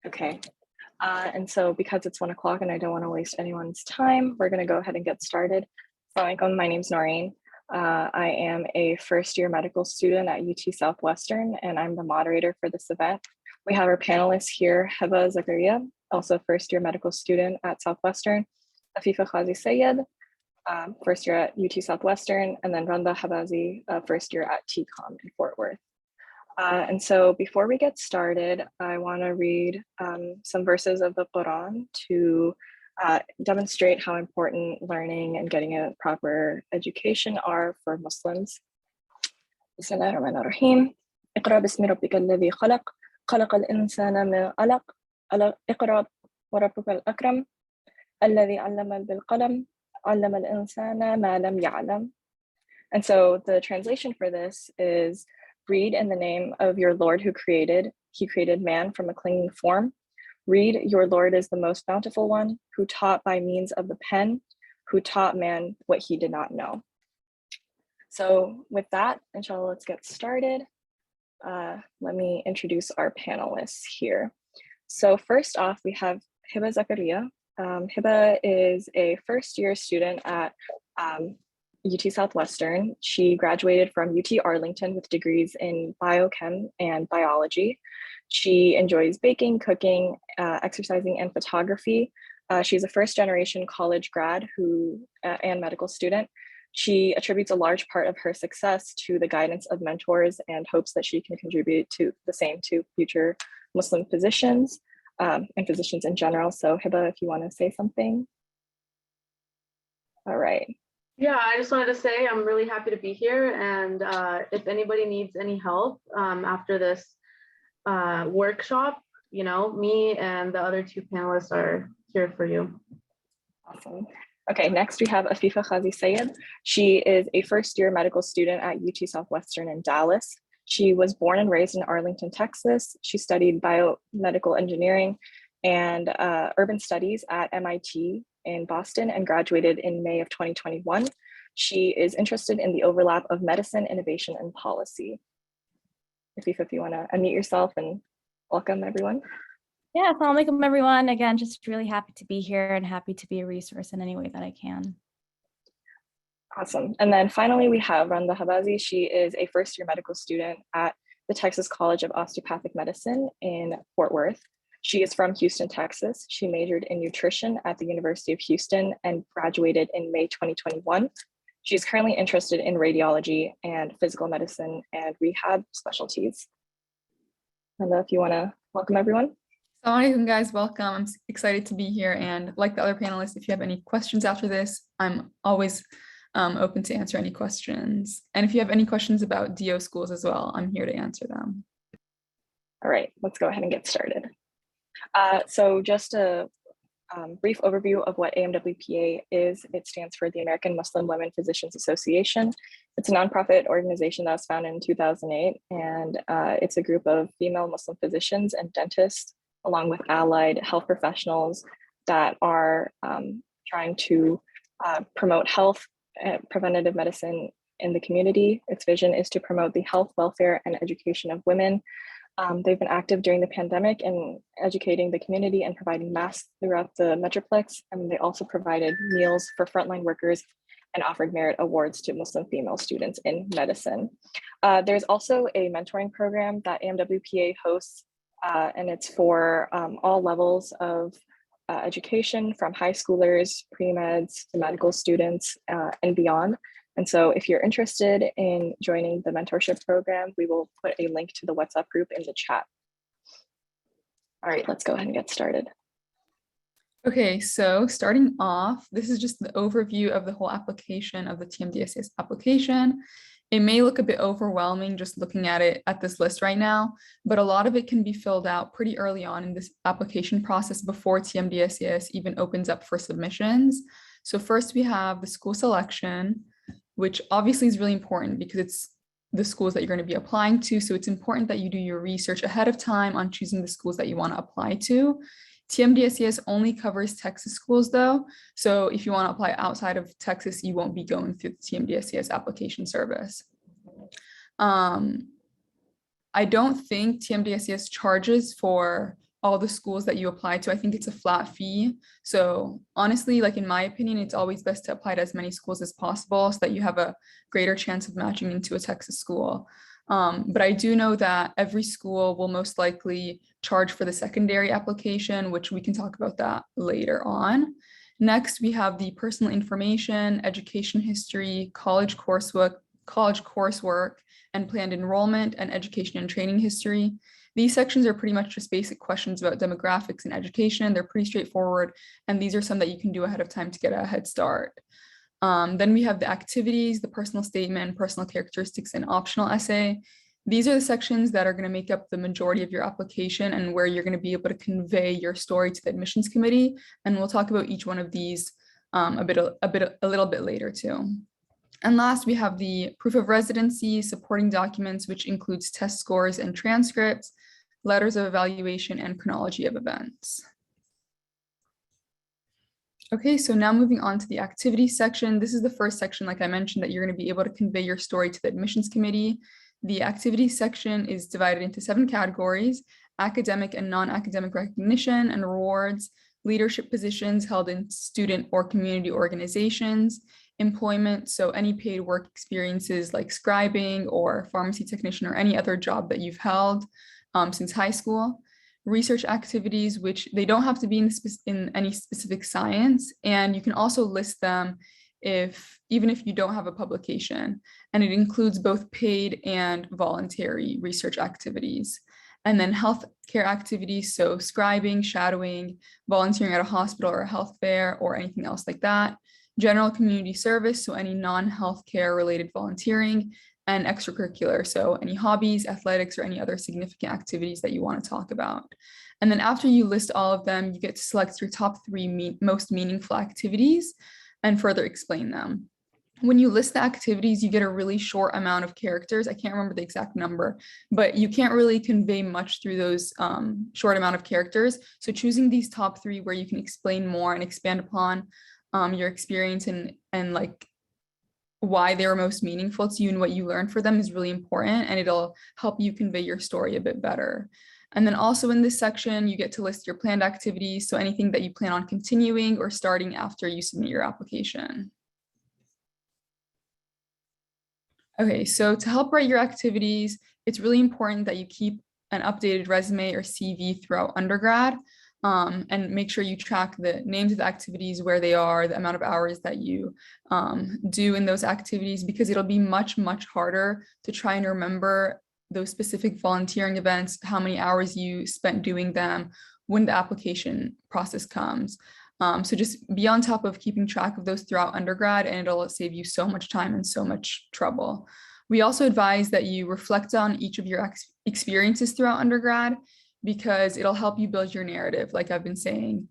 Okay. And so because it's 1 o'clock and I don't want to waste anyone's time, we're going to go ahead and get started. Assalamualaikum, my name's Noreen. I am a first-year medical student at UT Southwestern, and I'm the moderator for this event. We have our panelists here, Hiba Zakari, also first-year medical student at Southwestern, Afifa Khazi Sayed, first year at UT Southwestern, and then Randa Habazi, first year at TCOM in Fort Worth. And so before we get started, I want to read some verses of the Quran to demonstrate how important learning and getting a proper education are for Muslims. Bismillahir Rahmanir Rahim. اقرأ باسم ربك الذي خلق خلق الإنسان من علق اقرأ وربك الأكرم الذي علم بالقلم علم الإنسان ما لم يعلم. And so the translation for this is, read in the name of your Lord who created. He created man from a clinging form. Read, your Lord is the most bountiful one, who taught by means of the pen, who taught man what he did not know. So with that, inshallah, let's get started. Let me introduce our panelists here. So first off, we have Hiba Zakari. Hiba is a first-year student at UT Southwestern. She graduated from UT Arlington with degrees in biochem and biology. She enjoys baking, cooking, exercising, and photography. She's a first-generation college grad and medical student. She attributes a large part of her success to the guidance of mentors and hopes that she can contribute to the same to future Muslim physicians and physicians in general. So Hiba, if you want to say something. All right. Yeah, I just wanted to say I'm really happy to be here, and if anybody needs any help after this workshop, you know, me and the other two panelists are here for you. Awesome. Okay, next we have Afifa Khazi Sayed. She is a first-year medical student at UT Southwestern in Dallas. She was born and raised in Arlington, Texas. She studied biomedical engineering and urban studies at MIT in Boston and graduated in May of 2021. She is interested in the overlap of medicine, innovation, and policy. Afifa, if you want to unmute yourself and welcome everyone. Yeah, assalamu alaikum everyone. Again, just really happy to be here and happy to be a resource in any way that I can. Awesome. And then finally, we have Randa Habazi. She is a first-year medical student at the Texas College of Osteopathic Medicine in Fort Worth. She is from Houston, Texas. She majored in nutrition at the University of Houston and graduated in May 2021. She is currently interested in radiology and physical medicine and rehab specialties. Randa, if you want to welcome everyone. Assalamu alaikum, guys, welcome. I'm excited to be here, and like the other panelists, if you have any questions after this, I'm always open to answer any questions. And if you have any questions about DO schools as well, I'm here to answer them. All right, let's go ahead and get started. So just a brief overview of what AMWPA is. It stands for the American Muslim Women Physicians Association. It's a nonprofit organization that was founded in 2008, and it's a group of female Muslim physicians and dentists, along with allied health professionals that are trying to promote health and preventative medicine in the community. Its vision is to promote the health, welfare, and education of women. They've been active during the pandemic in educating the community and providing masks throughout the Metroplex. And they also provided meals for frontline workers and offered merit awards to Muslim female students in medicine. There's also a mentoring program that AMWPA hosts, and it's for all levels of education, from high schoolers, pre-meds, to medical students, and beyond. And so if you're interested in joining the mentorship program, we will put a link to the WhatsApp group in the chat. All right, let's go ahead and get started. Okay, so starting off, this is just the overview of the whole application of the TMDSCS application. It may look a bit overwhelming just looking at it at this list right now, but a lot of it can be filled out pretty early on in this application process before TMDSCS even opens up for submissions. So first we have the school selection, which obviously is really important because it's the schools that you're going to be applying to. So it's important that you do your research ahead of time on choosing the schools that you want to apply to. TMDSCS only covers Texas schools though. So if you want to apply outside of Texas, you won't be going through the TMDSCS application service. I don't think TMDSCS charges for all the schools that you apply to. I think it's a flat fee. So honestly, like in my opinion, it's always best to apply to as many schools as possible so that you have a greater chance of matching into a Texas school. But I do know that every school will most likely charge for the secondary application, which we can talk about that later on. Next, we have the personal information, education history, college coursework, and planned enrollment, and education and training history. These sections are pretty much just basic questions about demographics and education. They're pretty straightforward, and these are some that you can do ahead of time to get a head start. Then we have the activities, the personal statement, personal characteristics, and optional essay. These are the sections that are going to make up the majority of your application and where you're going to be able to convey your story to the admissions committee. And we'll talk about each one of these a little bit later too. And last, we have the proof of residency, supporting documents, which includes test scores and transcripts, letters of evaluation, and chronology of events. Okay, so now moving on to the activities section. This is the first section, like I mentioned, that you're going to be able to convey your story to the admissions committee. The activities section is divided into 7 categories: academic and non-academic recognition and rewards, leadership positions held in student or community organizations, employment, so any paid work experiences like scribing or pharmacy technician or any other job that you've held since high school, research activities, which they don't have to be in any specific science, and you can also list them even if you don't have a publication, and it includes both paid and voluntary research activities. And then healthcare activities, so scribing, shadowing, volunteering at a hospital or a health fair or anything else like that. General community service, so any non-healthcare related volunteering, and extracurricular, so any hobbies, athletics, or any other significant activities that you want to talk about. And then after you list all of them, you get to select your top 3 most meaningful activities and further explain them. When you list the activities, you get a really short amount of characters. I can't remember the exact number, but you can't really convey much through those short amount of characters. So choosing these top 3 where you can explain more and expand upon your experience and like why they were most meaningful to you and what you learned for them is really important, and it'll help you convey your story a bit better. And then also in this section, you get to list your planned activities, so anything that you plan on continuing or starting after you submit your application. Okay, so to help write your activities, it's really important that you keep an updated resume or CV throughout undergrad. And make sure you track the names of the activities, where they are, the amount of hours that you do in those activities, because it'll be much, much harder to try and remember those specific volunteering events, how many hours you spent doing them when the application process comes. So just be on top of keeping track of those throughout undergrad, and it'll save you so much time and so much trouble. We also advise that you reflect on each of your experiences throughout undergrad, because it'll help you build your narrative, like I've been saying,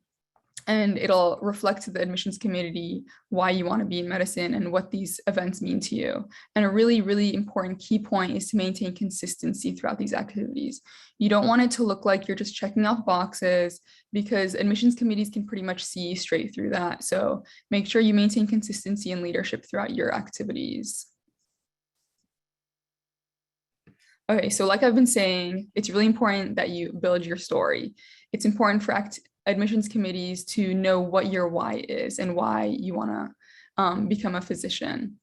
and it'll reflect to the admissions committee why you want to be in medicine and what these events mean to you. And a really, really important key point is to maintain consistency throughout these activities. You don't want it to look like you're just checking off boxes, because admissions committees can pretty much see straight through that. So make sure you maintain consistency and leadership throughout your activities. Okay, so like I've been saying, it's really important that you build your story. It's important for admissions committees to know what your why is and why you want to become a physician.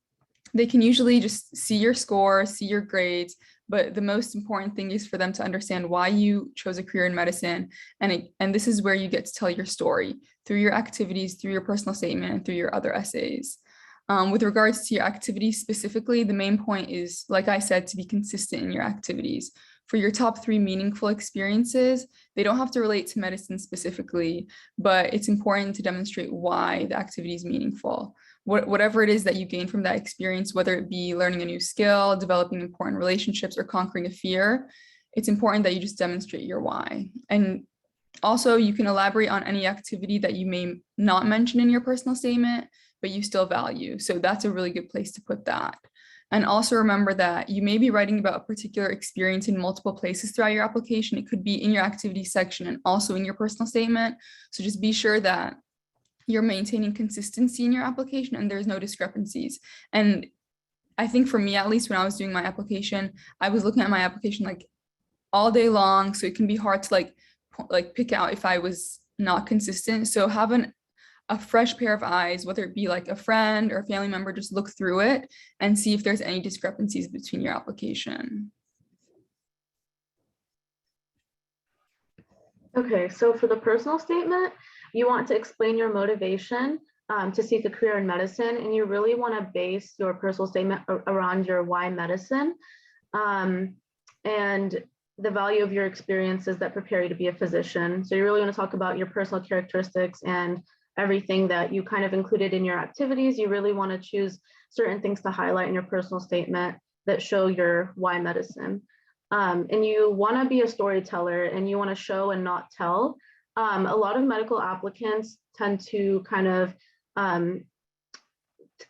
They can usually just see your score, see your grades, but the most important thing is for them to understand why you chose a career in medicine. And this is where you get to tell your story through your activities, through your personal statement, and through your other essays. With regards to your activities specifically, the main point is, like I said, to be consistent in your activities. For your top 3 meaningful experiences, they don't have to relate to medicine specifically, but it's important to demonstrate why the activity is meaningful. Whatever it is that you gain from that experience, whether it be learning a new skill, developing important relationships, or conquering a fear, it's important that you just demonstrate your why. And also, you can elaborate on any activity that you may not mention in your personal statement, but you still value. So that's a really good place to put that. And also remember that you may be writing about a particular experience in multiple places throughout your application. It could be in your activity section and also in your personal statement. So just be sure that you're maintaining consistency in your application and there's no discrepancies. And I think for me, at least when I was doing my application, I was looking at my application like all day long. So it can be hard to like like pick out if I was not consistent. So have a fresh pair of eyes, whether it be like a friend or a family member, just look through it and see if there's any discrepancies between your application. Okay, so for the personal statement, you want to explain your motivation to seek a career in medicine, and you really want to base your personal statement around your why medicine and the value of your experiences that prepare you to be a physician. So you really want to talk about your personal characteristics and everything that you kind of included in your activities. You really want to choose certain things to highlight in your personal statement that show your why medicine. And you want to be a storyteller, and you want to show and not tell. A lot of medical applicants tend to kind of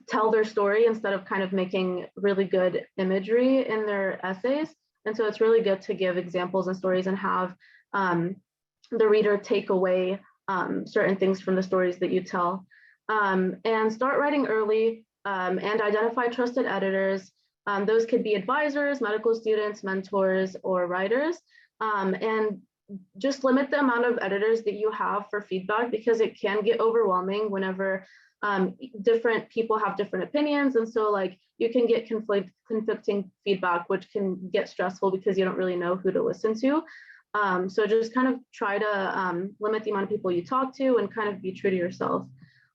tell their story instead of kind of making really good imagery in their essays. And so it's really good to give examples and stories and have the reader take away certain things from the stories that you tell. And start writing early and identify trusted editors. Those could be advisors, medical students, mentors, or writers. And just limit the amount of editors that you have for feedback, because it can get overwhelming whenever different people have different opinions. And so like you can get conflicting feedback, which can get stressful because you don't really know who to listen to. So just kind of try to limit the amount of people you talk to and kind of be true to yourself.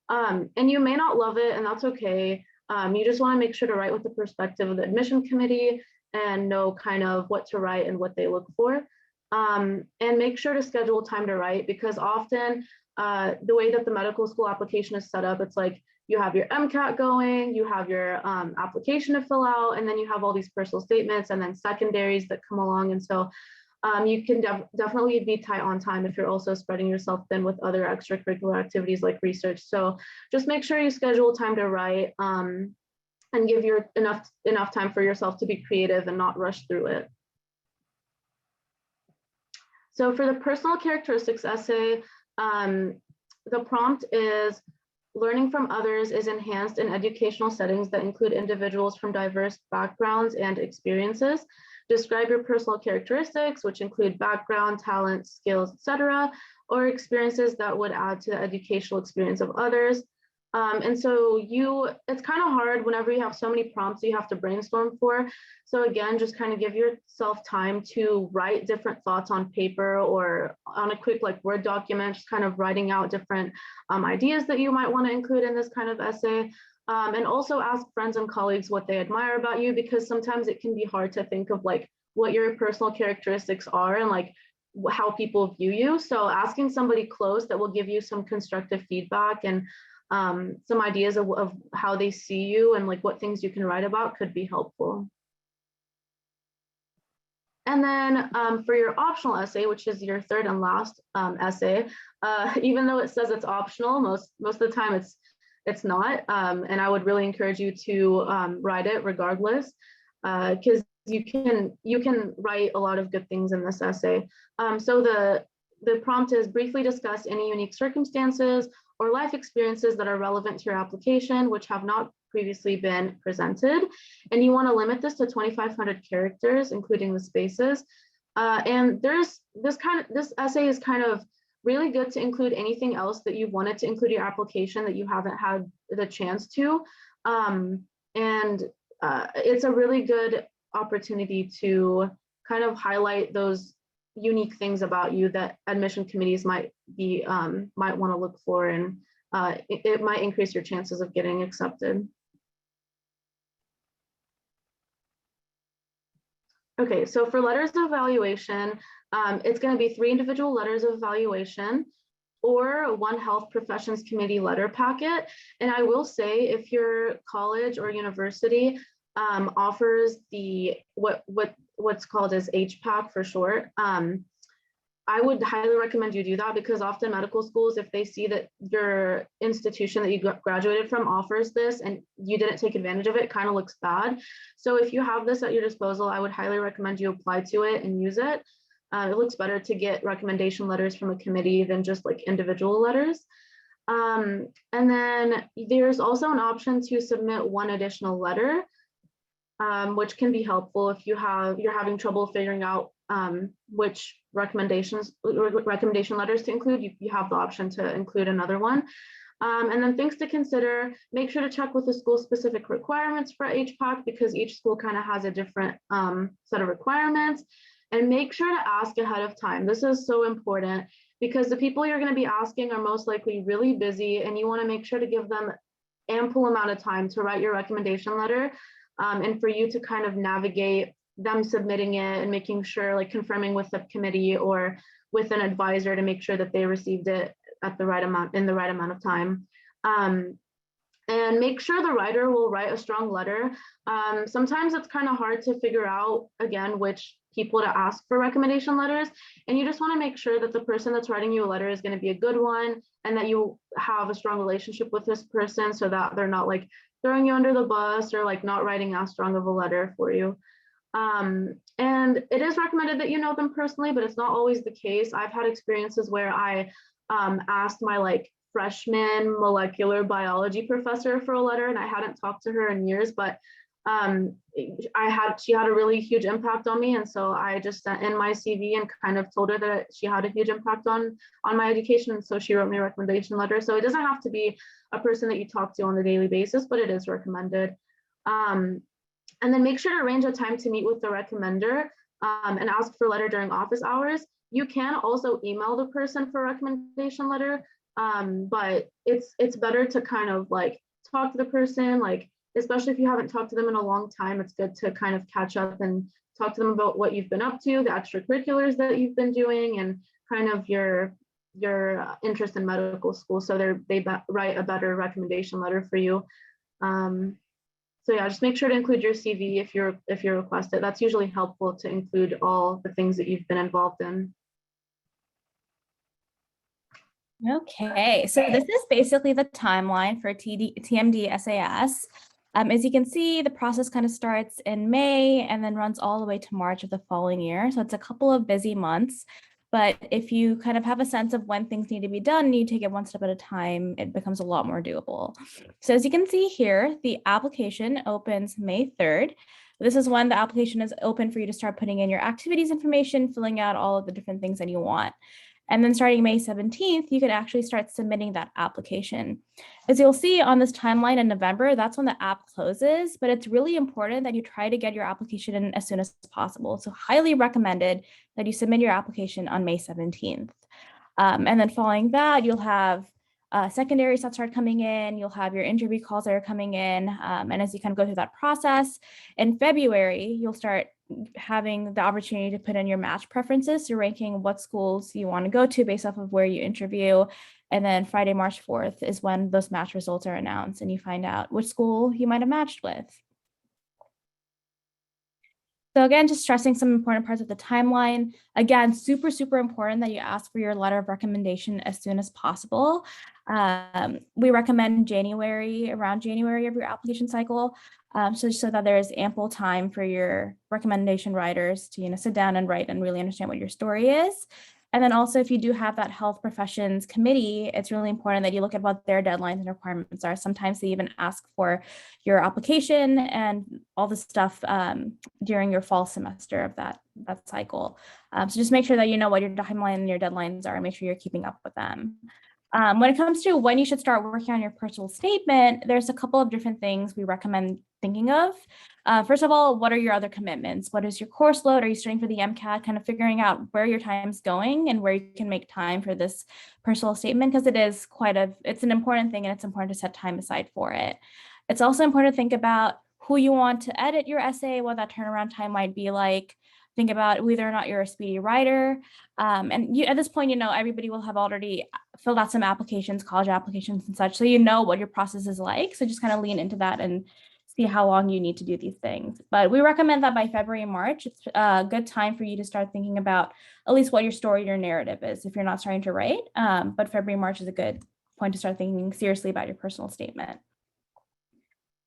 And you may not love it, and that's okay. You just want to make sure to write with the perspective of the admission committee and know kind of what to write and what they look for. And make sure to schedule time to write, because often the way that the medical school application is set up, it's like you have your Mcat going, you have your application to fill out, and then you have all these personal statements and then secondaries that come along. And so you can definitely be tight on time if you're also spreading yourself thin with other extracurricular activities like research. So just make sure you schedule time to write and give your enough time for yourself to be creative and not rush through it. So for the personal characteristics essay, the prompt is: learning from others is enhanced in educational settings that include individuals from diverse backgrounds and experiences. Describe your personal characteristics, which include background, talent, skills, etc., or experiences that would add to the educational experience of others. And so it's kind of hard whenever you have so many prompts you have to brainstorm for. So again, just kind of give yourself time to write different thoughts on paper or on a quick like Word document, just kind of writing out different ideas that you might want to include in this kind of essay. And also ask friends and colleagues what they admire about you, because sometimes it can be hard to think of like what your personal characteristics are and like how people view you. So asking somebody close that will give you some constructive feedback and some ideas of how they see you and like what things you can write about could be helpful. And then for your optional essay, which is your third and last essay, even though it says it's optional, most of the time it's not. And I would really encourage you to write it regardless, because you can write a lot of good things in this essay. So the prompt is: briefly discuss any unique circumstances or life experiences that are relevant to your application, which have not previously been presented. And you want to limit this to 2,500 characters, including the spaces. And this essay is kind of really good to include anything else that you wanted to include in your application that you haven't had the chance to. It's a really good opportunity to kind of highlight those unique things about you that admission committees might want to look for, and it might increase your chances of getting accepted. Okay, so for letters of evaluation, it's going to be 3 individual letters of evaluation or 1 health professions committee letter packet. And I will say, if your college or university offers the what's called as HPAC for short, I would highly recommend you do that, because often medical schools, if they see that your institution that you graduated from offers this and you didn't take advantage of it, kind of looks bad. So if you have this at your disposal, I would highly recommend you apply to it and use it. It looks better to get recommendation letters from a committee than just like individual letters. And then there's also an option to submit 1 additional letter, which can be helpful if you're having trouble figuring out which recommendation letters to include, you have the option to include another one. And then things to consider, make sure to check with the school specific requirements for HPAC, because each school kind of has a different set of requirements, and make sure to ask ahead of time. This is so important because the people you're going to be asking are most likely really busy, and you want to make sure to give them ample amount of time to write your recommendation letter, and for you to kind of navigate them submitting it and making sure, like confirming with the committee or with an advisor to make sure that they received it at the right amount in the right amount of time. And make sure the writer will write a strong letter. Sometimes it's kind of hard to figure out, again, which people to ask for recommendation letters. And you just want to make sure that the person that's writing you a letter is going to be a good one, and that you have a strong relationship with this person so that they're not like throwing you under the bus or like not writing as strong of a letter for you. And it is recommended that you know them personally, but it's not always the case. I've had experiences where I asked my like freshman molecular biology professor for a letter, and I hadn't talked to her in years, but she had a really huge impact on me, and so I just sent in my CV and kind of told her that she had a huge impact on my education, and so she wrote me a recommendation letter. So it doesn't have to be a person that you talk to on a daily basis, but it is recommended. And then make sure to arrange a time to meet with the recommender and ask for a letter during office hours. You can also email the person for a recommendation letter, but it's better to kind of like talk to the person, like especially if you haven't talked to them in a long time. It's good to kind of catch up and talk to them about what you've been up to, the extracurriculars that you've been doing, and kind of your interest in medical school, so they write a better recommendation letter for you. So yeah, just make sure to include your CV if you're requested. That's usually helpful to include all the things that you've been involved in. Okay, so this is basically the timeline for TMD SAS. As you can see, the process kind of starts in May and then runs all the way to March of the following year. So it's a couple of busy months, but if you kind of have a sense of when things need to be done and you take it one step at a time, it becomes a lot more doable. So as you can see here, the application opens May 3rd. This is when the application is open for you to start putting in your activities information, filling out all of the different things that you want. And then starting May 17th, you can actually start submitting that application. As you'll see on this timeline in November, that's when the app closes, but it's really important that you try to get your application in as soon as possible. So highly recommended that you submit your application on May 17th. And then following that, you'll have secondaries that start coming in, you'll have your interview calls that are coming in. And as you kind of go through that process, in February, you'll start having the opportunity to put in your match preferences, so ranking what schools you want to go to based off of where you interview. And then Friday, March 4th is when those match results are announced and you find out which school you might have matched with. So again, just stressing some important parts of the timeline. Again, super, super important that you ask for your letter of recommendation as soon as possible. We recommend around January of your application cycle, so that there is ample time for your recommendation writers to sit down and write and really understand what your story is. And then also, if you do have that health professions committee, it's really important that you look at what their deadlines and requirements are. Sometimes they even ask for your application and all the stuff during your fall semester of that cycle. So just make sure that you know what your timeline and your deadlines are and make sure you're keeping up with them. When it comes to when you should start working on your personal statement, there's a couple of different things we recommend thinking of. First of all, what are your other commitments? What is your course load? Are you studying for the Mcat? Kind of figuring out where your time's going and where you can make time for this personal statement, because it's an important thing and it's important to set time aside for it. It's also important to think about who you want to edit your essay, what that turnaround time might be like. Think about whether or not you're a speedy writer. And at this point, everybody will have already filled out some applications, college applications and such. So you know what your process is like. So just kind of lean into that and see how long you need to do these things. But we recommend that by February and March, it's a good time for you to start thinking about at least what your story, your narrative is if you're not starting to write. But February, March is a good point to start thinking seriously about your personal statement.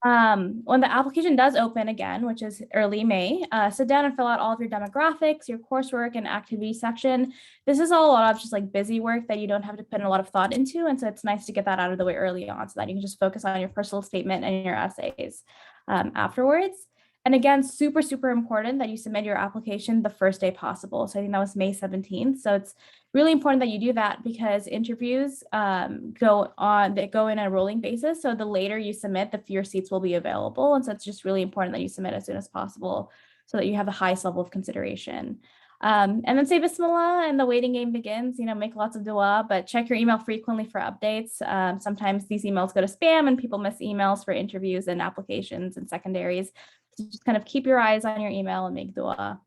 When the application does open again, which is early May, sit down and fill out all of your demographics, your coursework and activity section. This is all a lot of just like busy work that you don't have to put in a lot of thought into. And so it's nice to get that out of the way early on so that you can just focus on your personal statement and your essays afterwards. And again, super, super important that you submit your application the first day possible. So I think that was May 17th. So it's really important that you do that because interviews go in a rolling basis. So the later you submit, the fewer seats will be available. And so it's just really important that you submit as soon as possible so that you have the highest level of consideration. And then say Bismillah and the waiting game begins, make lots of dua, but check your email frequently for updates. Sometimes these emails go to spam and people miss emails for interviews and applications and secondaries. So just kind of keep your eyes on your email and make dua.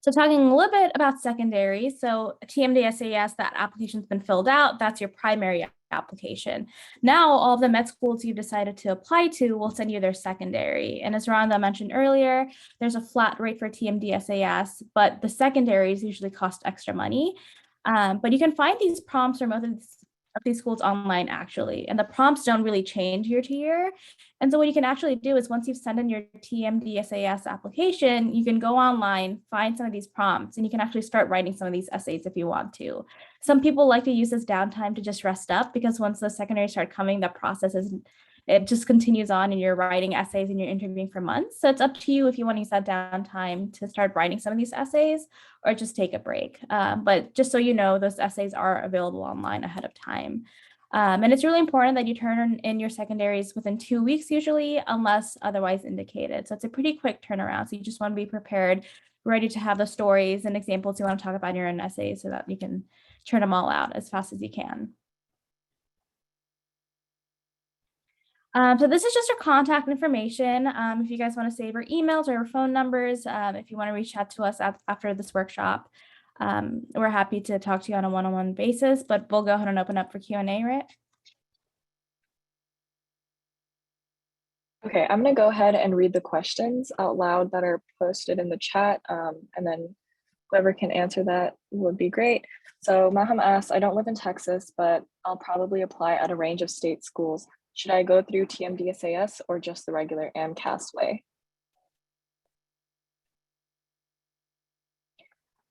So talking a little bit about secondary, so TMD-SAS, that application's been filled out, that's your primary application. Now, all of the med schools you've decided to apply to will send you their secondary. And as Randa mentioned earlier, there's a flat rate for TMD-SAS, but the secondaries usually cost extra money. But you can find these prompts or methods of these schools online actually, and the prompts don't really change year to year. And so what you can actually do is once you've sent in your TMD-SAS application, you can go online, find some of these prompts, and you can actually start writing some of these essays if you want to. Some people like to use this downtime to just rest up because once the secondaries start coming, the process it just continues on and you're writing essays and you're interviewing for months. So it's up to you if you want to use that downtime to start writing some of these essays or just take a break. But just so you know, those essays are available online ahead of time. And it's really important that you turn in your secondaries within 2 weeks usually, unless otherwise indicated. So it's a pretty quick turnaround. So you just want to be prepared, ready to have the stories and examples you want to talk about in your own essays so that you can turn them all out as fast as you can. So this is just your contact information. If you guys want to save our emails or your phone numbers, if you want to reach out to us after this workshop, we're happy to talk to you on a one-on-one basis, but we'll go ahead and open up for Q&A, right? Okay, I'm gonna go ahead and read the questions out loud that are posted in the chat, and then whoever can answer that would be great. So Maham asks, I don't live in Texas, but I'll probably apply at a range of state schools. Should I go through TMD-SAS or just the regular AMCAS way?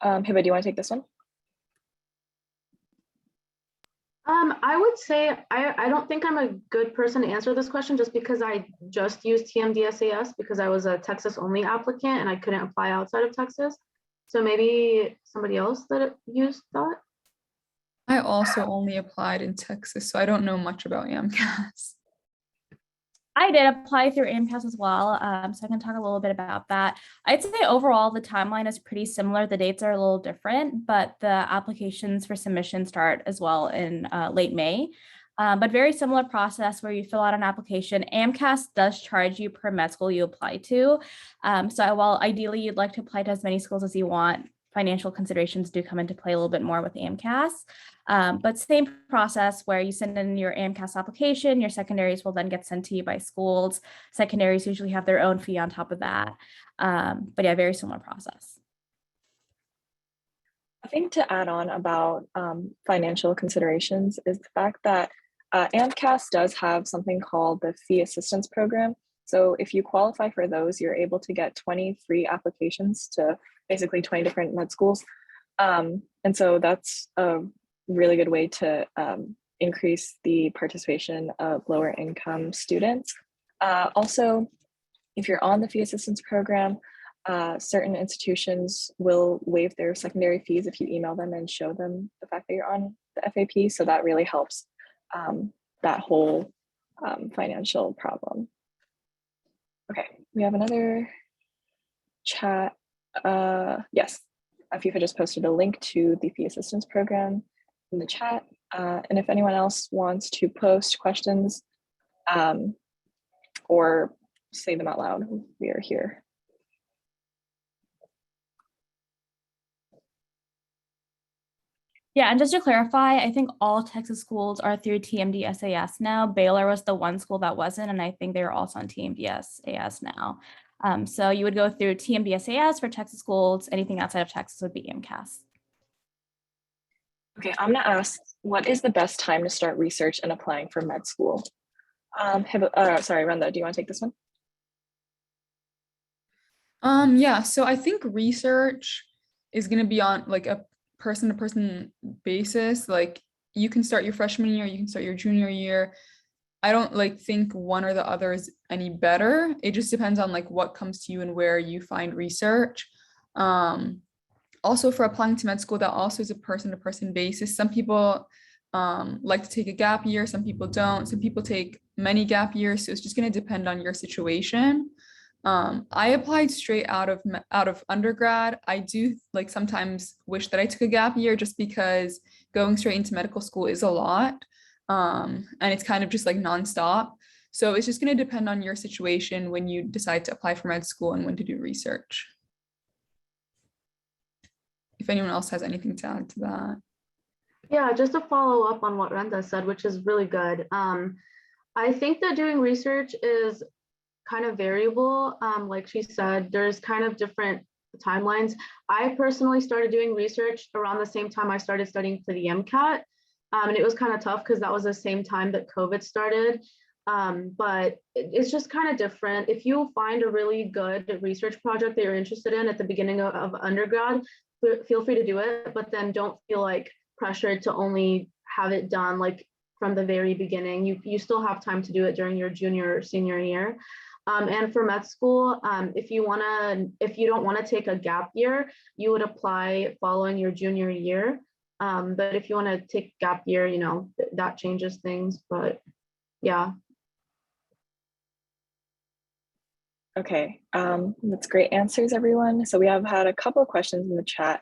Hiba, do you want to take this one? I would say I don't think I'm a good person to answer this question just because I just used TMD-SAS because I was a Texas only applicant and I couldn't apply outside of Texas. So maybe somebody else that used that. I also only applied in Texas, so I don't know much about AMCAS. I did apply through AMCAS as well, so I can talk a little bit about that. I'd say overall the timeline is pretty similar. The dates are a little different, but the applications for submission start as well in late May. But very similar process where you fill out an application. AMCAS does charge you per med school you apply to. So while ideally you'd like to apply to as many schools as you want, financial considerations do come into play a little bit more with AMCAS. But same process where you send in your AMCAS application, your secondaries will then get sent to you by schools. Secondaries usually have their own fee on top of that. But yeah, very similar process. I think to add on about financial considerations is the fact that AMCAS does have something called the fee assistance program. So if you qualify for those, you're able to get 20 free applications to basically 20 different med schools. And so that's a really good way to increase the participation of lower income students. Also, if you're on the fee assistance program, certain institutions will waive their secondary fees if you email them and show them the fact that you're on the FAP. So that really helps that whole financial problem. Okay, we have another chat. Yes, FIFA just posted a link to the fee assistance program in the chat. And if anyone else wants to post questions or say them out loud, we are here. Yeah, and just to clarify, I think all Texas schools are through TMD-SAS now. Baylor was the one school that wasn't, and I think they're also on TMD-SAS now. So you would go through TMD-SAS for Texas schools. Anything outside of Texas would be AMCAS. Okay, I'm gonna ask, what is the best time to start research and applying for med school? Sorry, Randa, do you want to take this one? Yeah, so I think research is gonna be on like a person-to-person basis. Like you can start your freshman year, you can start your junior year. I don't like think one or the other is any better. It just depends on like what comes to you and where you find research. Also for applying to med school, that also is a person-to-person basis. Some people like to take a gap year, some people don't. Some people take many gap years, so it's just going to depend on your situation. I applied straight out of undergrad. I do like sometimes wish that I took a gap year just because going straight into medical school is a lot. And it's kind of just like nonstop. So it's just going to depend on your situation when you decide to apply for med school and when to do research. If anyone else has anything to add to that. Yeah, just to follow up on what Randa said, which is really good. I think that doing research is kind of variable. Like she said, there's kind of different timelines. I personally started doing research around the same time I started studying for the Mcat. And it was kind of tough because that was the same time that COVID started. But it's just kind of different. If you find a really good research project that you're interested in at the beginning of undergrad, feel free to do it, but then don't feel like pressured to only have it done like from the very beginning. You still have time to do it during your junior or senior year. And for med school, if you don't want to take a gap year, you would apply following your junior year. But if you want to take gap year, you know, that changes things, but yeah. Okay, that's great answers, everyone. So we have had a couple of questions in the chat.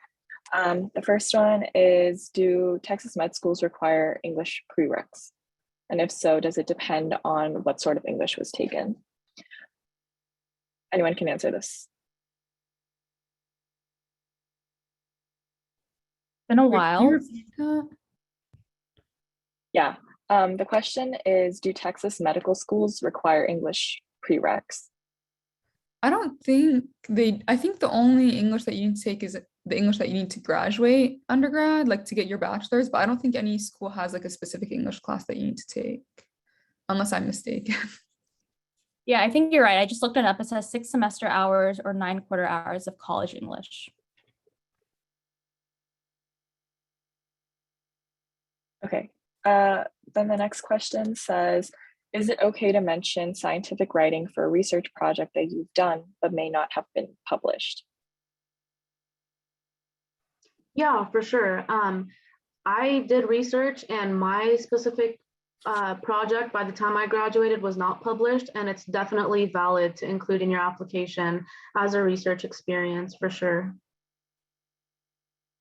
The first one is, do Texas med schools require English prereqs? And if so, does it depend on what sort of English was taken? Anyone can answer this. Been a while. Yeah, the question is, do Texas medical schools require English prereqs? I don't think I think the only English that you need to take is the English that you need to graduate undergrad, like to get your bachelor's, but I don't think any school has like a specific English class that you need to take, unless I'm mistaken. Yeah, I think you're right. I just looked it up. It says 6 semester hours or 9 quarter hours of college English. Okay, then the next question says, is it okay to mention scientific writing for a research project that you've done but may not have been published? Yeah, for sure. I did research and my specific project by the time I graduated was not published, and it's definitely valid to include in your application as a research experience for sure.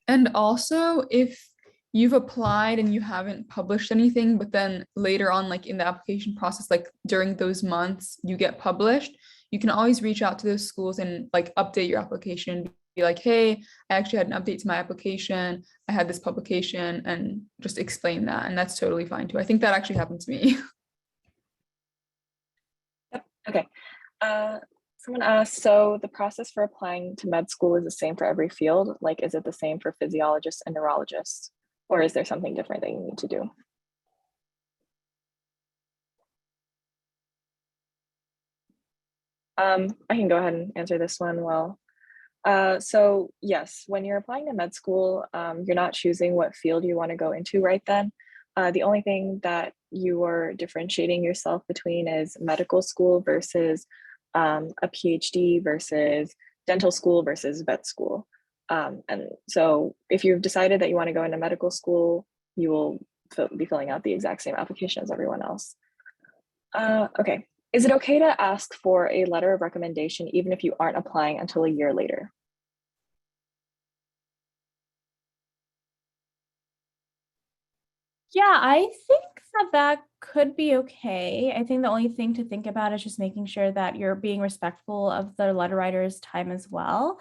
And also, if you've applied and you haven't published anything, but then later on, like in the application process, like during those months you get published, you can always reach out to those schools and like update your application, be like, hey, I actually had an update to my application, I had this publication, and just explain that. And that's totally fine too. I think that actually happened to me. Yep. Okay. Someone asked, so the process for applying to med school is the same for every field? Like, is it the same for physiologists and neurologists? Or is there something different that you need to do? I can go ahead and answer this one well. So yes, when you're applying to med school, you're not choosing what field you want to go into right then. The only thing that you are differentiating yourself between is medical school versus a PhD versus dental school versus vet school. And so if you've decided that you want to go into medical school, you will be filling out the exact same application as everyone else. Okay. Is it okay to ask for a letter of recommendation even if you aren't applying until a year later? Yeah, I think that could be okay. I think the only thing to think about is just making sure that you're being respectful of the letter writer's time as well.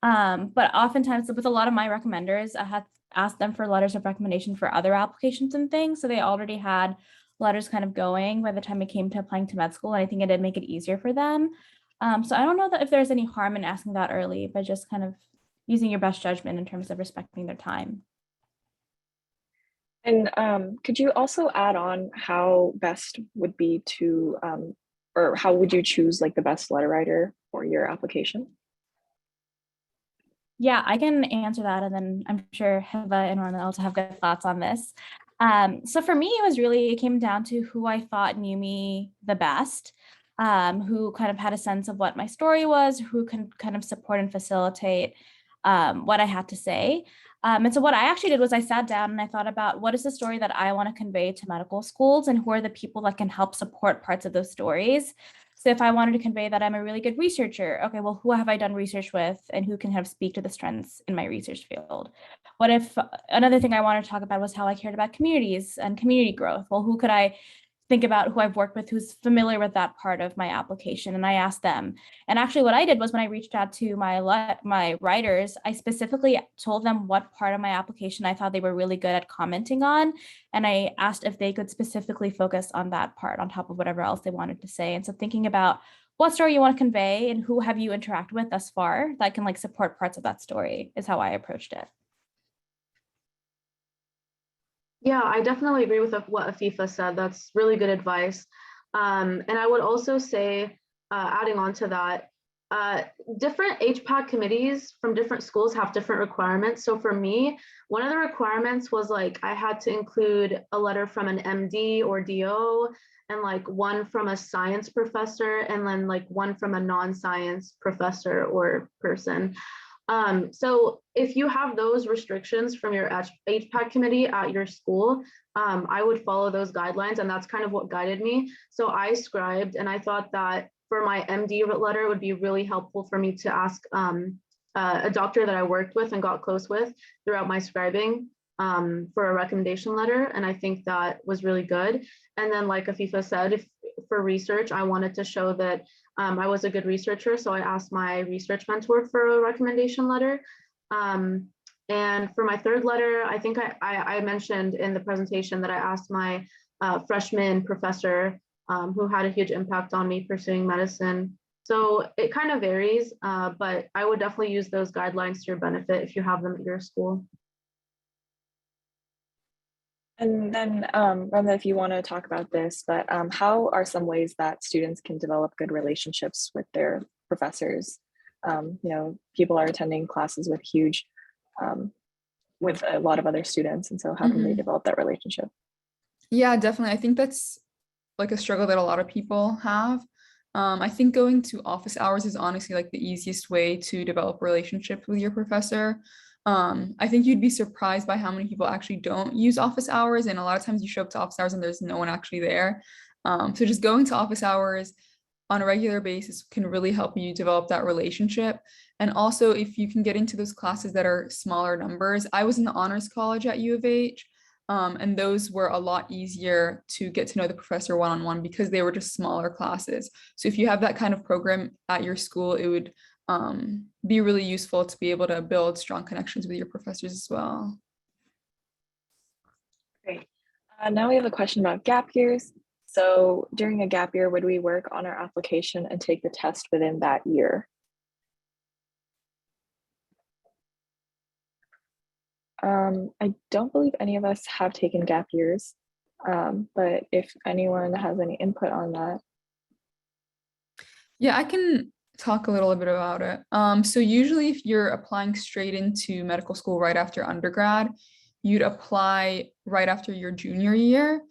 But oftentimes with a lot of my recommenders, I had asked them for letters of recommendation for other applications and things. So they already had letters kind of going by the time it came to applying to med school. And I think it did make it easier for them. So I don't know that if there's any harm in asking that early, but just kind of using your best judgment in terms of respecting their time. And could you also add on how best would be to, or how would you choose like the best letter writer for your application? Yeah, I can answer that. And then I'm sure Hiba and Randa also have good thoughts on this. So for me, it came down to who I thought knew me the best, who kind of had a sense of what my story was, who can kind of support and facilitate what I had to say. And so what I actually did was I sat down and I thought about what is the story that I want to convey to medical schools and who are the people that can help support parts of those stories. So if I wanted to convey that I'm a really good researcher, okay, well, who have I done research with and who can have speak to the strengths in my research field? What if another thing I wanted to talk about was how I cared about communities and community growth? Well, who could I think about who I've worked with who's familiar with that part of my application? And I asked them. And actually what I did was when I reached out to my writers, I specifically told them what part of my application I thought they were really good at commenting on. And I asked if they could specifically focus on that part on top of whatever else they wanted to say. And so thinking about what story you want to convey and who have you interacted with thus far that can like support parts of that story is how I approached it. Yeah, I definitely agree with what Afifa said. That's really good advice. And I would also say, adding on to that, different HPAC committees from different schools have different requirements. So for me, one of the requirements was like I had to include a letter from an MD or DO and like one from a science professor and then like one from a non-science professor or person. So if you have those restrictions from your HPAC committee at your school, I would follow those guidelines, and that's kind of what guided me. So I scribed, and I thought that for my MD letter, it would be really helpful for me to ask a doctor that I worked with and got close with throughout my scribing for a recommendation letter. And I think that was really good. And then like Afifa said, for research, I wanted to show that I was a good researcher. So I asked my research mentor for a recommendation letter. And for my third letter, I think I mentioned in the presentation that I asked my freshman professor who had a huge impact on me pursuing medicine. So it kind of varies, but I would definitely use those guidelines to your benefit if you have them at your school. And then, Randa, if you want to talk about this, but how are some ways that students can develop good relationships with their professors? People are attending classes with with a lot of other students, and so how can they develop that relationship? Yeah, definitely. I think that's like a struggle that a lot of people have. I think going to office hours is honestly like the easiest way to develop relationships with your professor. I think you'd be surprised by how many people actually don't use office hours. And a lot of times you show up to office hours and there's no one actually there. So just going to office hours on a regular basis can really help you develop that relationship. And also if you can get into those classes that are smaller numbers. I was in the honors college at U of H. And those were a lot easier to get to know the professor one-on-one because they were just smaller classes. So if you have that kind of program at your school, it would be really useful to be able to build strong connections with your professors as well. Great. Now we have a question about gap years. So during a gap year, would we work on our application and take the test within that year? I don't believe any of us have taken gap years, but if anyone has any input on that. Yeah, I can talk a little bit about it. So usually if you're applying straight into medical school right after undergrad, you'd apply right after your junior year.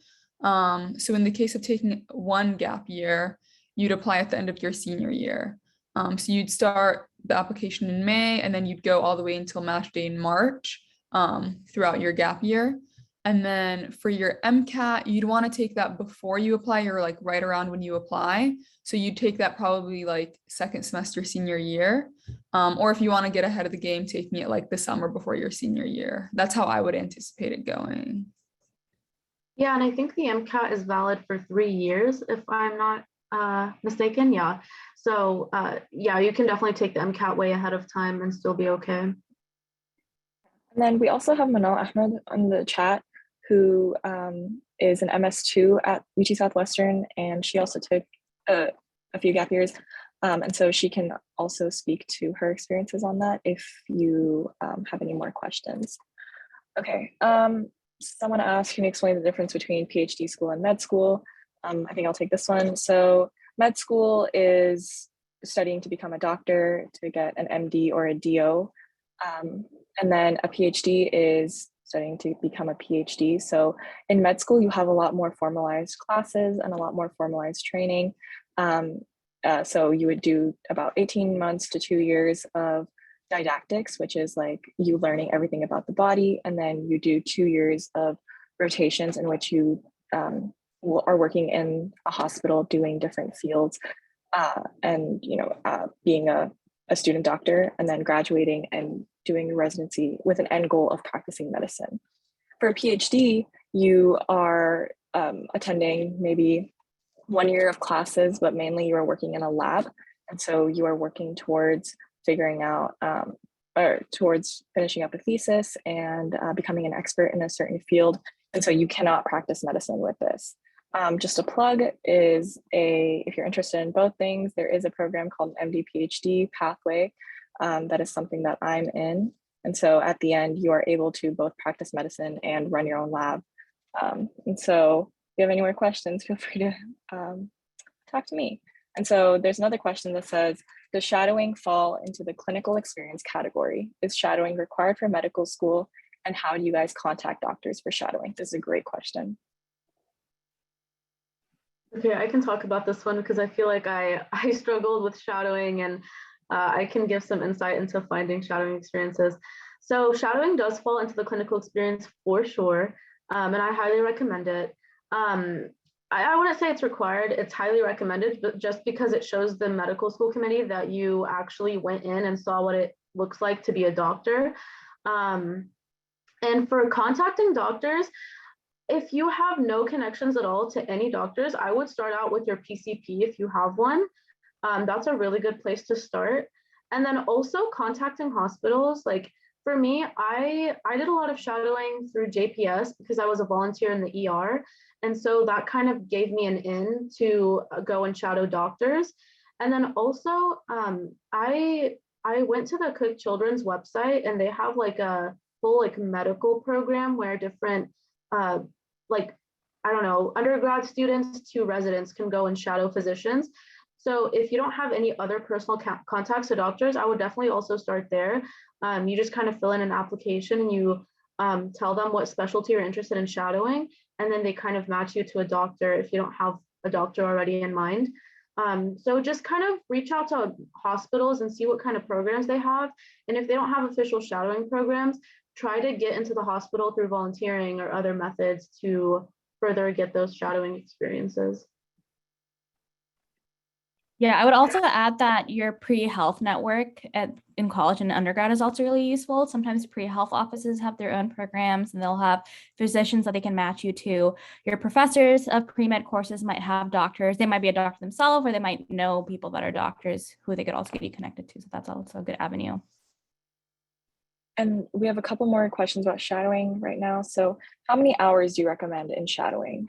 So in the case of taking one gap year, you'd apply at the end of your senior year. So you'd start the application in May and then you'd go all the way until match day in March throughout your gap year. And then for your Mcat, you'd want to take that before you apply or like right around when you apply. So you'd take that probably like second semester senior year. Or if you want to get ahead of the game, taking it like the summer before your senior year. That's how I would anticipate it going. Yeah, and I think the Mcat is valid for 3 years, if I'm not mistaken. Yeah. So yeah, you can definitely take the Mcat way ahead of time and still be okay. And then we also have Manal Ahmed on the chat, who is an MS2 at UT Southwestern, and she also took a few gap years. And so she can also speak to her experiences on that if you have any more questions. Okay, someone asked, can you explain the difference between PhD school and med school? I think I'll take this one. So med school is studying to become a doctor, to get an MD or a DO. And then a PhD is studying to become a PhD. So in med school, you have a lot more formalized classes and a lot more formalized training. So you would do about 18 months to 2 years of didactics, which is like you learning everything about the body. And then you do 2 years of rotations in which you are working in a hospital doing different fields and, being a student doctor, and then graduating and doing residency with an end goal of practicing medicine. For a PhD, you are attending maybe 1 year of classes, but mainly you are working in a lab. And so you are working towards figuring out or towards finishing up a thesis and becoming an expert in a certain field. And so you cannot practice medicine with this. Just a plug is if you're interested in both things, there is a program called MD PhD pathway. That is something that I'm in. And so at the end, you are able to both practice medicine and run your own lab. And so if you have any more questions, feel free to talk to me. And so there's another question that says, does shadowing fall into the clinical experience category? Is shadowing required for medical school? And how do you guys contact doctors for shadowing? This is a great question. Okay, I can talk about this one because I feel like I struggled with shadowing, and I can give some insight into finding shadowing experiences. So shadowing does fall into the clinical experience for sure, and I highly recommend it. I wouldn't say it's required, it's highly recommended, but just because it shows the medical school committee that you actually went in and saw what it looks like to be a doctor. And for contacting doctors, if you have no connections at all to any doctors, I would start out with your PCP if you have one. That's a really good place to start. And then also contacting hospitals. Like for me, I did a lot of shadowing through JPS because I was a volunteer in the ER. And so that kind of gave me an in to go and shadow doctors. And then also I went to the Cook Children's website, and they have like a full like medical program where different undergrad students to residents can go and shadow physicians. So if you don't have any other personal contacts to doctors, I would definitely also start there. You just kind of fill in an application and you tell them what specialty you're interested in shadowing, and then they kind of match you to a doctor if you don't have a doctor already in mind. So just kind of reach out to hospitals and see what kind of programs they have. And if they don't have official shadowing programs, try to get into the hospital through volunteering or other methods to further get those shadowing experiences. Yeah, I would also add that your pre-health network in college and undergrad is also really useful. Sometimes pre-health offices have their own programs, and they'll have physicians that they can match you to. Your professors of pre-med courses might have doctors. They might be a doctor themselves, or they might know people that are doctors who they could also get you connected to. So that's also a good avenue. And we have a couple more questions about shadowing right now. So how many hours do you recommend in shadowing?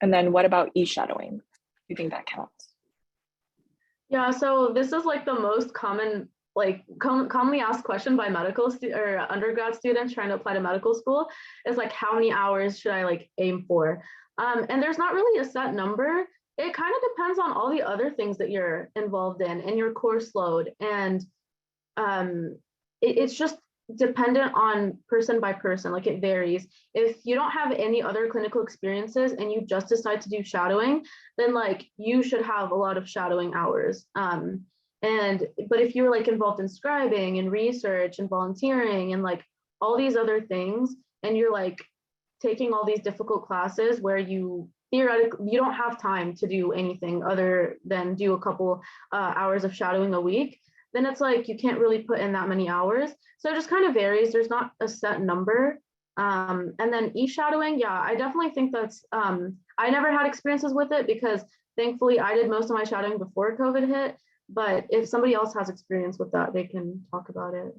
And then what about e-shadowing? Do you think that counts? Yeah, so this is like the most common, commonly asked question by medical or undergrad students trying to apply to medical school is like, how many hours should I like aim for? And there's not really a set number. It kind of depends on all the other things that you're involved in and your course load. And it's just dependent on person by person, like it varies. If you don't have any other clinical experiences and you just decide to do shadowing, then like you should have a lot of shadowing hours. But if you're like involved in scribing and research and volunteering and like all these other things, and you're like taking all these difficult classes where you theoretically you don't have time to do anything other than do a couple hours of shadowing a week, then it's like you can't really put in that many hours. So it just kind of varies. There's not a set number. And then e-shadowing, yeah, I definitely think that's, I never had experiences with it because thankfully I did most of my shadowing before COVID hit. But if somebody else has experience with that, they can talk about it.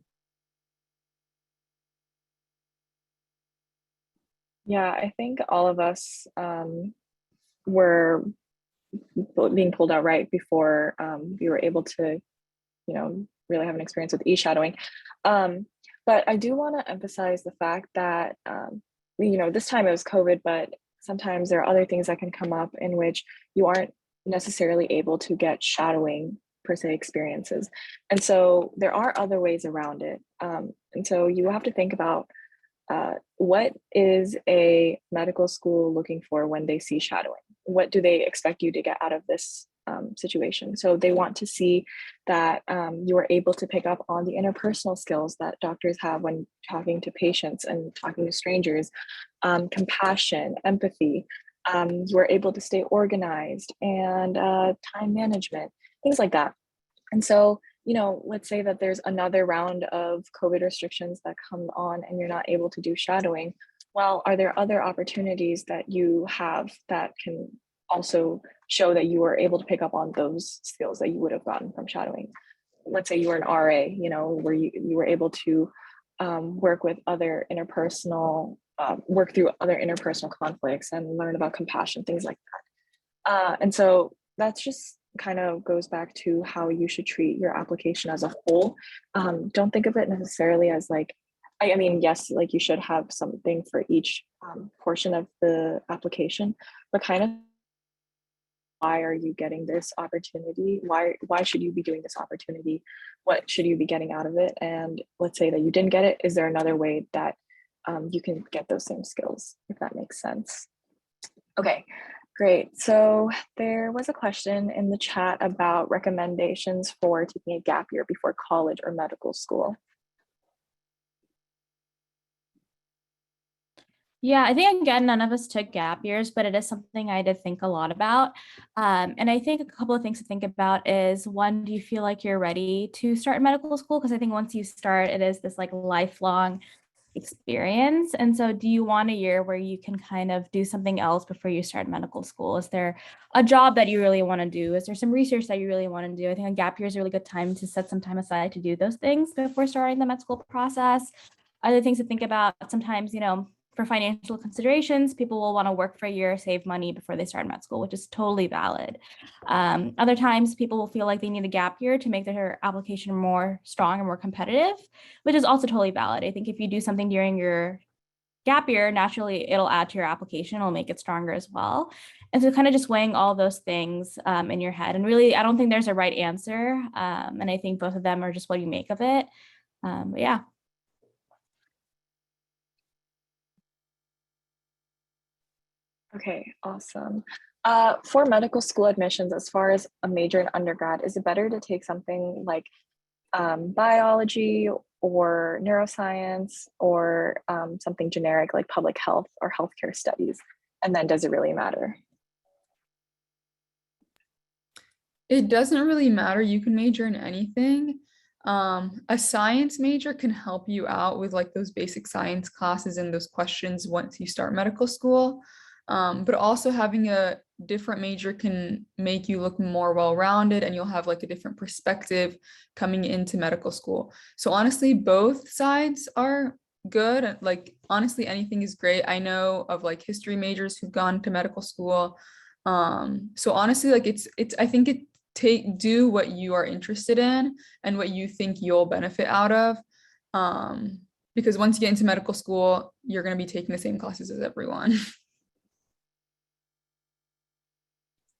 Yeah, I think all of us were being pulled out right before we were able to really have an experience with e-shadowing. But I do want to emphasize the fact that, this time it was COVID, but sometimes there are other things that can come up in which you aren't necessarily able to get shadowing per se experiences. And so there are other ways around it. And so you have to think about what is a medical school looking for when they see shadowing? What do they expect you to get out of this situation? So they want to see that you are able to pick up on the interpersonal skills that doctors have when talking to patients and talking to strangers, compassion, empathy. You are able to stay organized and time management, things like that. And so, you know, let's say that there's another round of COVID restrictions that come on and you're not able to do shadowing. Well, are there other opportunities that you have that can also show that you were able to pick up on those skills that you would have gotten from shadowing? Let's say you were an RA, you know, where you were able to work with other interpersonal, work through other interpersonal conflicts and learn about compassion, things like that. And so that's just kind of goes back to how you should treat your application as a whole. Don't think of it necessarily as like, I mean, yes, like you should have something for each portion of the application, but kind of why are you getting this opportunity? Why should you be doing this opportunity? What should you be getting out of it? And let's say that you didn't get it. Is there another way that you can get those same skills, if that makes sense? Okay. Great. So there was a question in the chat about recommendations for taking a gap year before college or medical school. Yeah, I think, again, none of us took gap years, but it is something I did think a lot about. And I think a couple of things to think about is, one, do you feel like you're ready to start medical school? Because I think once you start, it is this like lifelong experience. And so do you want a year where you can kind of do something else before you start medical school? Is there a job that you really want to do? Is there some research that you really want to do? I think a gap year is a really good time to set some time aside to do those things before starting the med school process. Other things to think about, sometimes, you know, for financial considerations, people will want to work for a year, save money before they start med school, which is totally valid. Other times people will feel like they need a gap year to make their application more strong and more competitive, which is also totally valid. I think if you do something during your gap year, naturally it'll add to your application, it'll make it stronger as well. And so kind of just weighing all those things in your head. And really, I don't think there's a right answer. And I think both of them are just what you make of it. But yeah. Okay, awesome. For medical school admissions, as far as a major in undergrad, is it better to take something like biology or neuroscience or something generic like public health or healthcare studies? And then does it really matter? It doesn't really matter. You can major in anything. A science major can help you out with like those basic science classes and those questions once you start medical school. But also having a different major can make you look more well-rounded, and you'll have like a different perspective coming into medical school. So honestly, both sides are good. Like honestly, anything is great. I know of like history majors who've gone to medical school. So honestly, like it's I think do what you are interested in and what you think you'll benefit out of. Because once you get into medical school, you're going to be taking the same classes as everyone.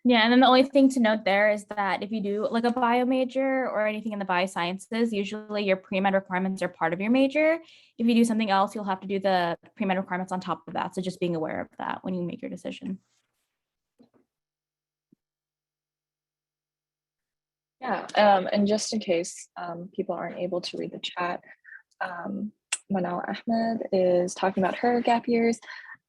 Yeah, and then the only thing to note there is that if you do like a bio major or anything in the biosciences, usually your pre-med requirements are part of your major. If you do something else, you'll have to do the pre-med requirements on top of that. So just being aware of that when you make your decision. Yeah, and just in case people aren't able to read the chat, Manal Ahmed is talking about her gap years.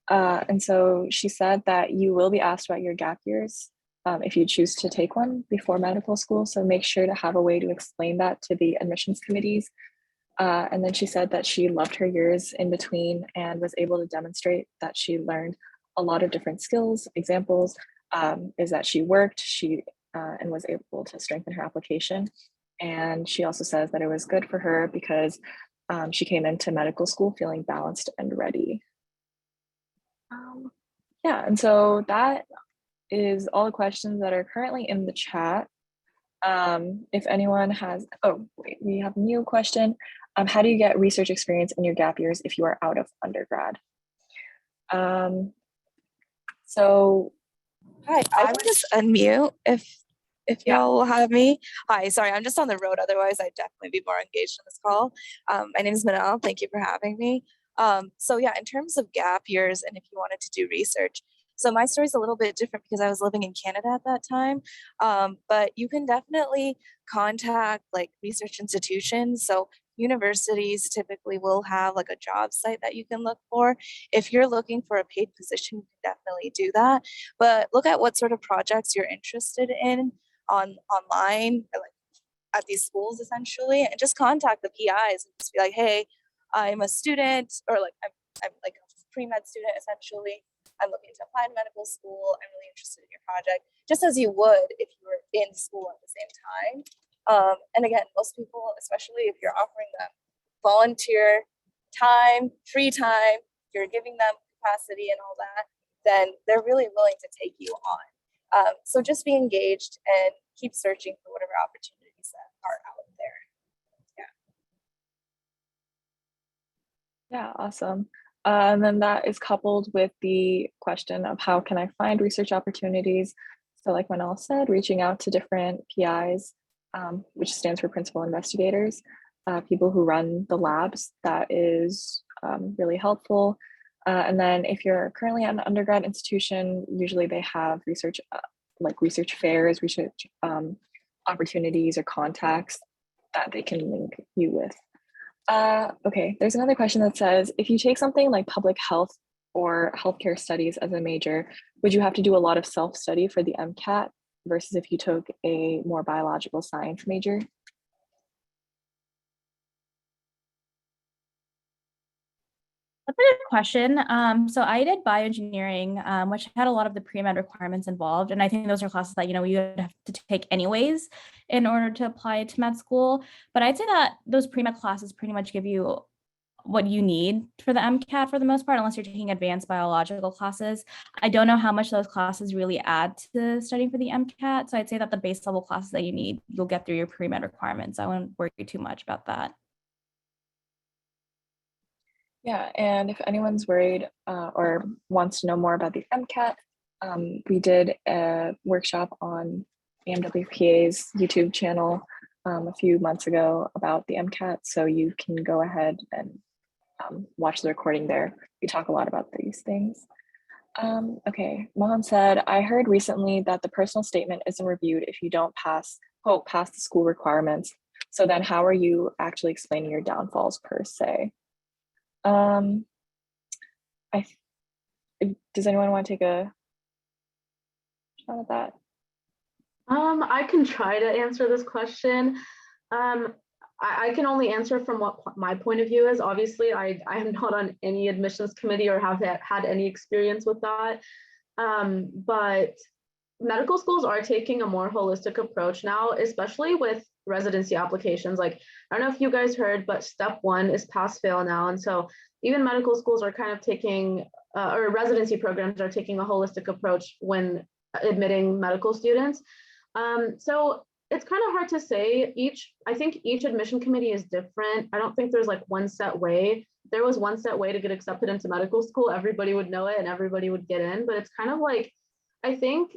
And so she said that you will be asked about your gap years if you choose to take one before medical school. So make sure to have a way to explain that to the admissions committees. And then she said that she loved her years in between and was able to demonstrate that she learned a lot of different skills. Examples is that she worked, and was able to strengthen her application. And she also says that it was good for her because she came into medical school feeling balanced and ready. Yeah, and so that is all the questions that are currently in the chat. If anyone has, oh, wait, we have a new question. How do you get research experience in your gap years if you are out of undergrad? So Hi, I can just unmute if if Yeah. y'all will have me. Hi, sorry, I'm just on the road. Otherwise, I'd definitely be more engaged in this call. My name is Manal. Thank you for having me. So yeah, in terms of gap years and if you wanted to do research, so my story is a little bit different because I was living in Canada at that time. But you can definitely contact like research institutions. So universities typically will have like a job site that you can look for. If you're looking for a paid position, you can definitely do that. But look at what sort of projects you're interested in online or like at these schools essentially, and just contact the PIs and just be like, hey, I'm a student, or like I'm like a pre-med student essentially. I'm looking to apply to medical school. I'm really interested in your project, just as you would if you were in school at the same time. And again, most people, especially if you're offering them volunteer time, free time, you're giving them capacity and all that, then they're really willing to take you on. So just be engaged and keep searching for whatever opportunities that are out there. Yeah, awesome. And then that is coupled with the question of how can I find research opportunities? So like Manal said, reaching out to different PIs, which stands for principal investigators, people who run the labs, that is really helpful. And then if you're currently at an undergrad institution, usually they have research, like research fairs, research opportunities or contacts that they can link you with. Okay, there's another question that says, if you take something like public health or healthcare studies as a major, would you have to do a lot of self-study for the Mcat versus if you took a more biological science major? That's a good question. So I did bioengineering, which had a lot of the pre-med requirements involved. And I think those are classes that, you know, you would have to take anyways in order to apply to med school. But I'd say that those pre-med classes pretty much give you what you need for the MCAT for the most part, unless you're taking advanced biological classes. I don't know how much those classes really add to studying for the MCAT. So I'd say that the base level classes that you need, you'll get through your pre-med requirements. I wouldn't worry too much about that. Yeah, and if anyone's worried or wants to know more about the MCAT, we did a workshop on AMWPA's YouTube channel a few months ago about the MCAT, so you can go ahead and watch the recording there. We talk a lot about these things. Okay, Mohan said, I heard recently that the personal statement isn't reviewed if you don't pass the school requirements. So then how are you actually explaining your downfalls per se? Does anyone want to take a shot at that? I can try to answer this question. I can only answer from what my point of view is. Obviously, I am not on any admissions committee or have had any experience with that. But medical schools are taking a more holistic approach now, especially with residency applications. Like, I don't know if you guys heard, but step 1 is pass fail now. And so even medical schools are kind of taking, or residency programs are taking a holistic approach when admitting medical students. So it's kind of hard to say. I think each admission committee is different. I don't think there's like one set way. If there was one set way to get accepted into medical school, everybody would know it and everybody would get in. But it's kind of like, I think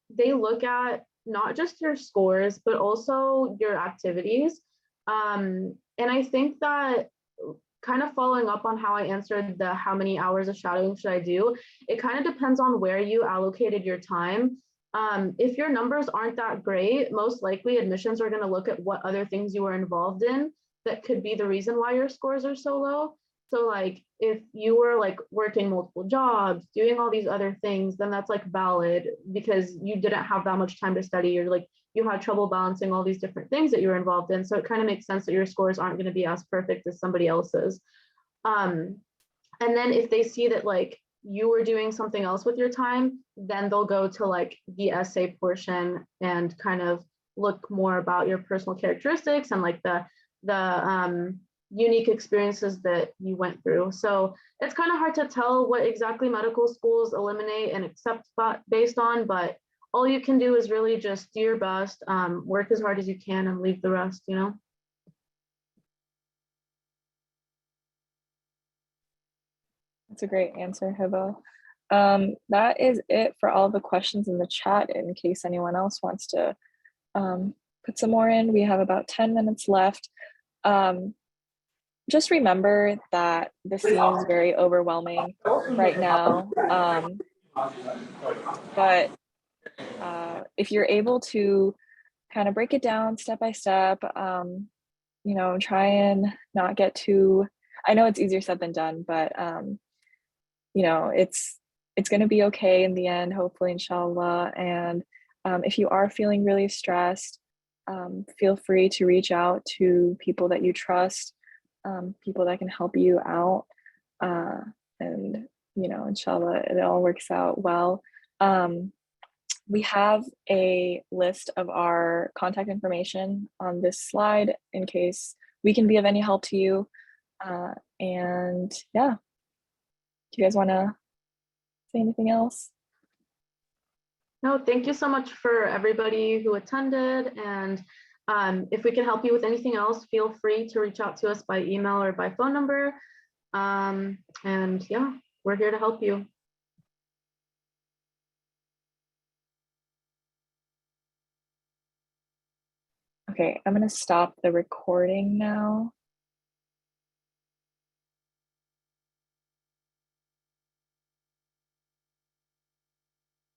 they look at not just your scores, but also your activities. And I think that kind of following up on how I answered the how many hours of shadowing should I do, it kind of depends on where you allocated your time. If your numbers aren't that great, most likely admissions are going to look at what other things you were involved in that could be the reason why your scores are so low. So like if you were like working multiple jobs, doing all these other things, then that's like valid because you didn't have that much time to study, or like you had trouble balancing all these different things that you were involved in. So it kind of makes sense that your scores aren't going to be as perfect as somebody else's. And then if they see that like you were doing something else with your time, then they'll go to like the essay portion and kind of look more about your personal characteristics and like the unique experiences that you went through. So it's kind of hard to tell what exactly medical schools eliminate and accept based on, but all you can do is really just do your best, work as hard as you can and leave the rest, you know? That's a great answer, Hiba. That is it for all the questions in the chat. In case anyone else wants to put some more in, we have about 10 minutes left. Just remember that this seems very overwhelming right now, but if you're able to kind of break it down step by step, you know, try and not get too, I know it's easier said than done, but you know, it's going to be okay in the end, hopefully, inshallah. And if you are feeling really stressed, feel free to reach out to people that you trust, people that can help you out. And, you know, inshallah, it all works out well. We have a list of our contact information on this slide in case we can be of any help to you. And yeah, do you guys want to say anything else? No, thank you so much for everybody who attended. And if we can help you with anything else, feel free to reach out to us by email or by phone number. And yeah, we're here to help you. Okay, I'm going to stop the recording now.